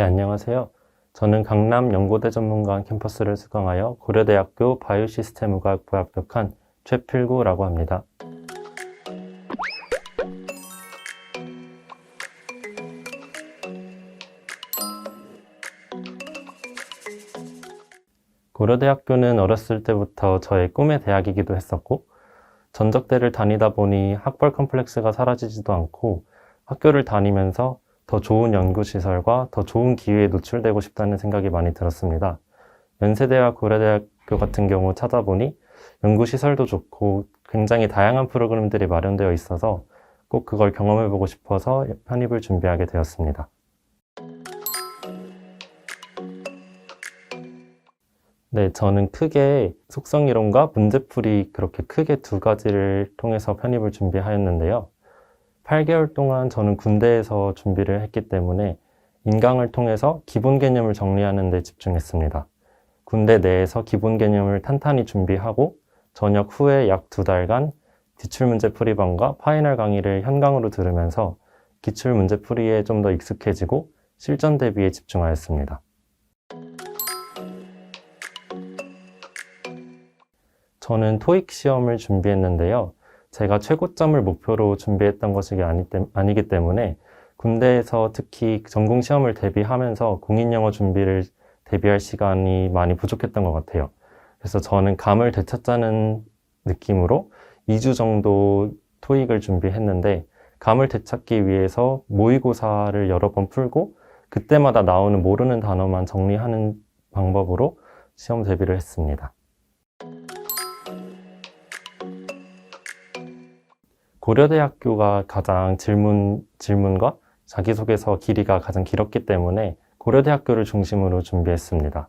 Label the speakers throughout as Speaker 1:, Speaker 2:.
Speaker 1: 네, 안녕하세요. 저는 강남 연고대 전문관 캠퍼스를 수강하여 고려대학교 바이오시스템의학부에 합격한 최필구라고 합니다. 고려대학교는 어렸을 때부터 저의 꿈의 대학이기도 했었고, 전적대를 다니다 보니 학벌 컴플렉스가 사라지지도 않고 학교를 다니면서 더 좋은 연구시설과 더 좋은 기회에 노출되고 싶다는 생각이 많이 들었습니다. 연세대와 고려대학교 같은 경우 찾아보니 연구시설도 좋고 굉장히 다양한 프로그램들이 마련되어 있어서 꼭 그걸 경험해보고 싶어서 편입을 준비하게 되었습니다. 네, 저는 크게 속성이론과 문제풀이 그렇게 크게 두 가지를 통해서 편입을 준비하였는데요. 8개월 동안 저는 군대에서 준비를 했기 때문에 인강을 통해서 기본 개념을 정리하는 데 집중했습니다. 군대 내에서 기본 개념을 탄탄히 준비하고 전역 후에 약 2달간 기출문제풀이반과 파이널 강의를 현강으로 들으면서 기출문제풀이에 좀 더 익숙해지고 실전 대비에 집중하였습니다. 저는 토익 시험을 준비했는데요. 제가 최고점을 목표로 준비했던 것이 아니기 때문에 군대에서 특히 전공 시험을 대비하면서 공인영어 준비를 대비할 시간이 많이 부족했던 것 같아요. 그래서 저는 감을 되찾자는 느낌으로 2주 정도 토익을 준비했는데 감을 되찾기 위해서 모의고사를 여러 번 풀고 그때마다 나오는 모르는 단어만 정리하는 방법으로 시험 대비를 했습니다. 고려대학교가 가장 질문과 자기소개서 길이가 가장 길었기 때문에 고려대학교를 중심으로 준비했습니다.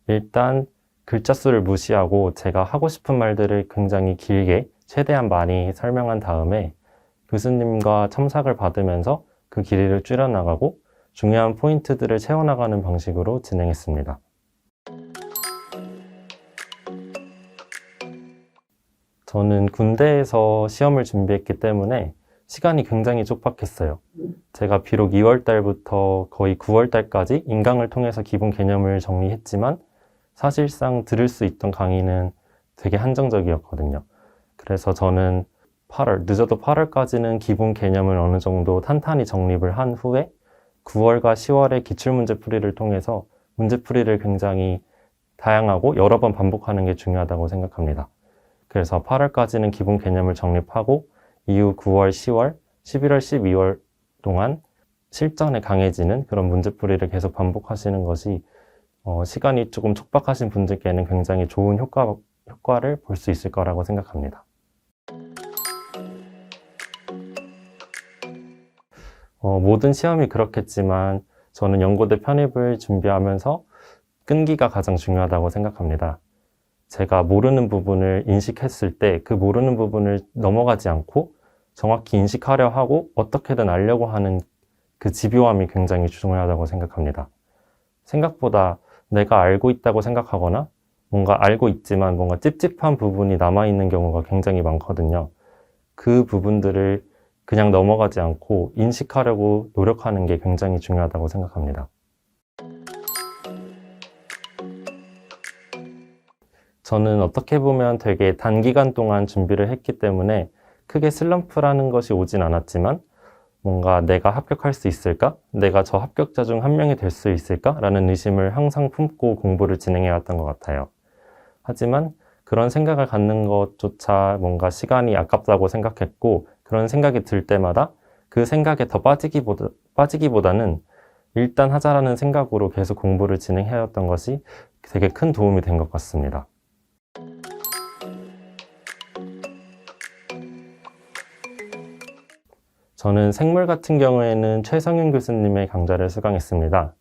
Speaker 1: 일단 글자 수를 무시하고 제가 하고 싶은 말들을 굉장히 길게 최대한 많이 설명한 다음에 교수님과 첨삭을 받으면서 그 길이를 줄여나가고 중요한 포인트들을 채워나가는 방식으로 진행했습니다. 저는 군대에서 시험을 준비했기 때문에 시간이 굉장히 촉박했어요. 제가 비록 2월 달부터 거의 9월 달까지 인강을 통해서 기본 개념을 정리했지만 사실상 들을 수 있던 강의는 되게 한정적이었거든요. 그래서 저는 늦어도 8월까지는 기본 개념을 어느 정도 탄탄히 정립을 한 후에 9월과 10월에 기출문제풀이를 통해서 문제풀이를 굉장히 다양하고 여러 번 반복하는 게 중요하다고 생각합니다. 그래서 8월까지는 기본 개념을 정립하고 이후 9월, 10월, 11월, 12월 동안 실전에 강해지는 그런 문제풀이를 계속 반복하시는 것이 시간이 조금 촉박하신 분들께는 굉장히 좋은 효과를 볼 수 있을 거라고 생각합니다. 모든 시험이 그렇겠지만 저는 연고대 편입을 준비하면서 끈기가 가장 중요하다고 생각합니다. 제가 모르는 부분을 인식했을 때 그 모르는 부분을 넘어가지 않고 정확히 인식하려 하고 어떻게든 알려고 하는 그 집요함이 굉장히 중요하다고 생각합니다. 생각보다 내가 알고 있다고 생각하거나 뭔가 알고 있지만 뭔가 찝찝한 부분이 남아있는 경우가 굉장히 많거든요. 그 부분들을 그냥 넘어가지 않고 인식하려고 노력하는 게 굉장히 중요하다고 생각합니다. 저는 어떻게 보면 되게 단기간 동안 준비를 했기 때문에 크게 슬럼프라는 것이 오진 않았지만 뭔가 내가 합격할 수 있을까? 내가 저 합격자 중 한 명이 될 수 있을까? 라는 의심을 항상 품고 공부를 진행해왔던 것 같아요. 하지만 그런 생각을 갖는 것조차 뭔가 시간이 아깝다고 생각했고 그런 생각이 들 때마다 그 생각에 더 빠지기보다는 일단 하자라는 생각으로 계속 공부를 진행해왔던 것이 되게 큰 도움이 된 것 같습니다. 저는 생물 같은 경우에는 최성윤 교수님의 강좌를 수강했습니다.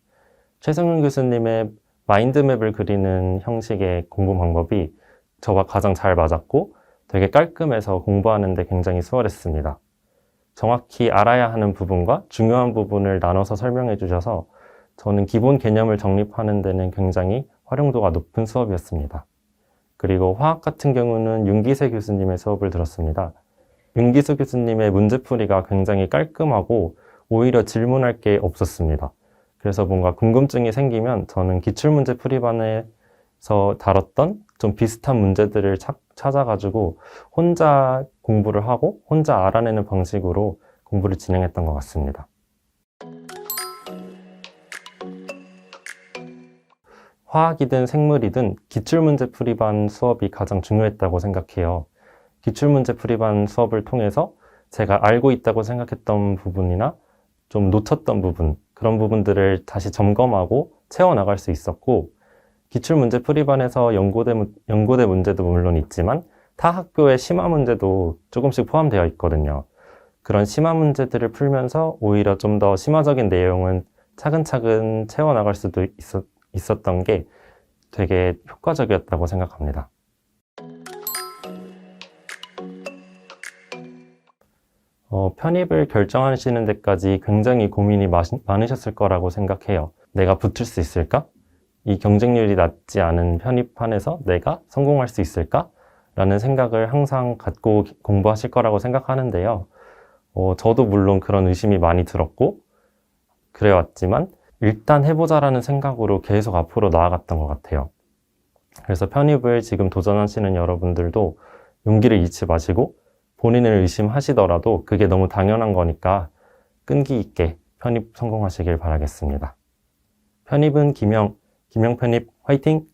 Speaker 1: 최성윤 교수님의 마인드맵을 그리는 형식의 공부 방법이 저와 가장 잘 맞았고 되게 깔끔해서 공부하는 데 굉장히 수월했습니다. 정확히 알아야 하는 부분과 중요한 부분을 나눠서 설명해 주셔서 저는 기본 개념을 정립하는 데는 굉장히 활용도가 높은 수업이었습니다. 그리고 화학 같은 경우는 윤기세 교수님의 수업을 들었습니다. 윤기수 교수님의 문제풀이가 굉장히 깔끔하고 오히려 질문할 게 없었습니다. 그래서 뭔가 궁금증이 생기면 저는 기출문제 풀이반에서 다뤘던 좀 비슷한 문제들을 찾아가지고 혼자 공부를 하고 혼자 알아내는 방식으로 공부를 진행했던 것 같습니다. 화학이든 생물이든 기출문제 풀이반 수업이 가장 중요했다고 생각해요. 기출문제 풀이반 수업을 통해서 제가 알고 있다고 생각했던 부분이나 좀 놓쳤던 부분, 그런 부분들을 다시 점검하고 채워나갈 수 있었고, 기출문제 풀이반에서 연고대 문제도 물론 있지만 타 학교의 심화 문제도 조금씩 포함되어 있거든요. 그런 심화 문제들을 풀면서 오히려 좀 더 심화적인 내용은 차근차근 채워나갈 수도 있었던 게 되게 효과적이었다고 생각합니다. 편입을 결정하시는 데까지 굉장히 고민이 많으셨을 거라고 생각해요. 내가 붙을 수 있을까? 이 경쟁률이 낮지 않은 편입반에서 내가 성공할 수 있을까? 라는 생각을 항상 갖고 공부하실 거라고 생각하는데요. 저도 물론 그런 의심이 많이 들었고 그래왔지만 일단 해보자라는 생각으로 계속 앞으로 나아갔던 것 같아요. 그래서 편입을 지금 도전하시는 여러분들도 용기를 잃지 마시고 본인을 의심하시더라도 그게 너무 당연한 거니까 끈기 있게 편입 성공하시길 바라겠습니다. 편입은 김영 편입 화이팅!